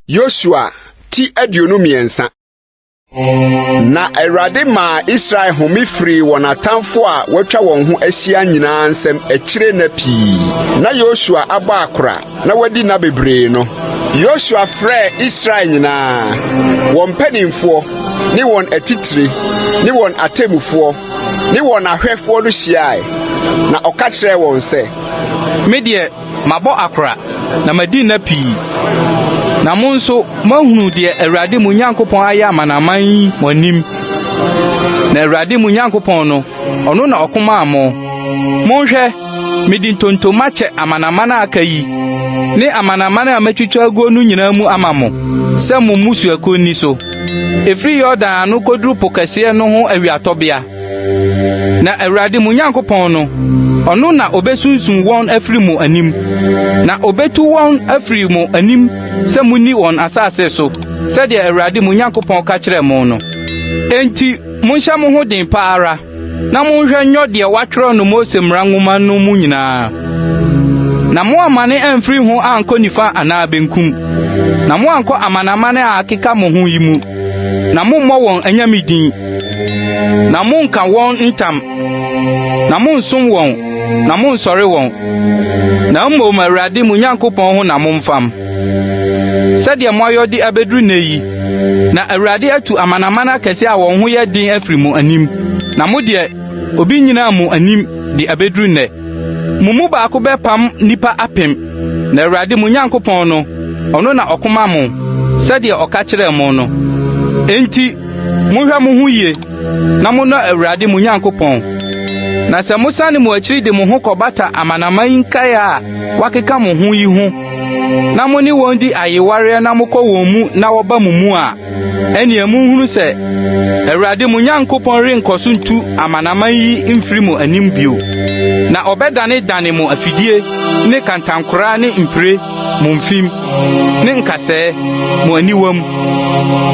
Yoshua ti aduonu miensa. Na Awurade ma Israel home free won atamfo a watwa won ho ahia nyina nsem akire na pii. Na Yoshua aba akora na wadi na bebree no. Yoshua frɛ Israel nyina won panimfo ni won atitire ni won atemufo ni won ahwɛfo no hyiae na ɔka kyerɛ won sɛ Medie mabɔ akora na madi na pii. Na mo nso mahunu de Awurade mu Nyankopɔn ayɛ amanaman yi monim. Na Awurade mu Nyankopɔn no ɔno na ɔkoma amo. Monhwɛ medi ntontoma kyɛ amanaman aka yi ne amanaman a matwitwa ago no nyina mu ama mo sɛ mo musuako ni so. Efri Yordan no koduru pokase no ho awiatɔbea. Na Awurade mu Nyankopɔn no ɔno na obesunsun wɔn afiri mu anim. Na obetu wɔn afiri mu anim sɛ muni wɔn asase so sɛdeɛ Awurade mu Nyankopɔn ka kyerɛ mo no. Enti monhyɛ mo ho den pa ara na monhwɛ nyɔ deɛ watwerɛ no Mose mmara nwoma no mu nyinaa. Na mo amane amfiri ho ankɔ nifa anaa benkum. Na mo ankɔ amanamane a akeka mo ho yi mu. Na mo mmɔ wɔn anyamidin. Na mo nka wɔn ntam. Na mo nsom wɔn. Na mo nsɔre wɔn. Na mmom Awurade mu Nyankopɔn ho na mo mfam. Sɛdeɛ mo ayɔde abedru na yi. Na Awurade atu amanamana kɛse a wɔn ho yɛ din afiri mo anim. Na mo deɛ obi nyina mo anim de abedru na. Mumu baako bɛpam nipa apem. Na Awurade mu Nyankopɔn no ɔno na ɔkoma mo sɛdeɛ ɔka kyerɛ mo no. Enti monhwɛ mo ho yie na mo no Awurade mu Nyankopɔn. Na sɛ musane mo akiri de mo ho kɔbata amanaman nkae a wakeka mo ho yi ho. Na mo ni wɔn di ayeware na mokɔ wɔn mu na wɔba mo mu a ɛne amunhunu sɛ Awurade mu Nyankopɔn renkɔso ntu amanaman yi mfiri mo anim bio. Na ɔbɛdane mo afidie ne kantankora ne mpire mo mfim ne nkasɛɛ mo aniwam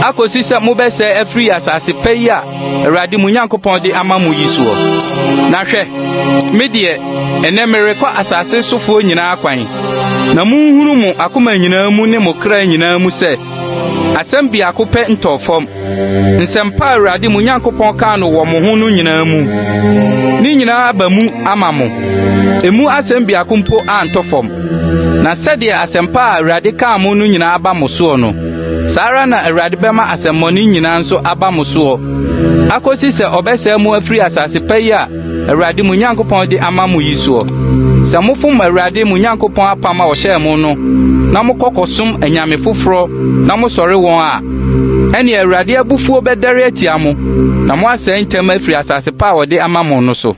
akosi sɛ mobɛsɛ afiri asase pa yi a Awurade mu Nyankopɔn de ama mo yi so. Na hwɛ me deɛ ene merekɔ asase sofo nyinaa kwan. Na munhunu mo akoma nyinaa mu ne mo kra nyinaa mu sɛ asɛm biako pɛ ntɔfam. Nsɛmpa Awurade mu Nyankopɔn ka no wɔ mo ho no nyinaa mu. Ni nyinaa aba mu ama mo. Emu asɛm biako mpo antɔfam. Na sɛdeɛ asɛmpa Awurade ka mo no nyinaa aba mo so no. Sara na Awurade bɛma asɛmmɔne nyinaa nso aba mo so. Akosi sɛ ɔbɛsɛ mo afiri asase pa yi a Awurade mu Nyankopɔn de ama mo yi so. Sɛ mofom Awurade mu Nyankopɔn apam a ɔhyɛ mo no na mokɔkɔsom anyame foforo na mosɔre wɔn a ɛne Awurade abufuo bɛdare atia mo na mo asɛe ntɛm afiri asase pa a ɔde ama mo no so.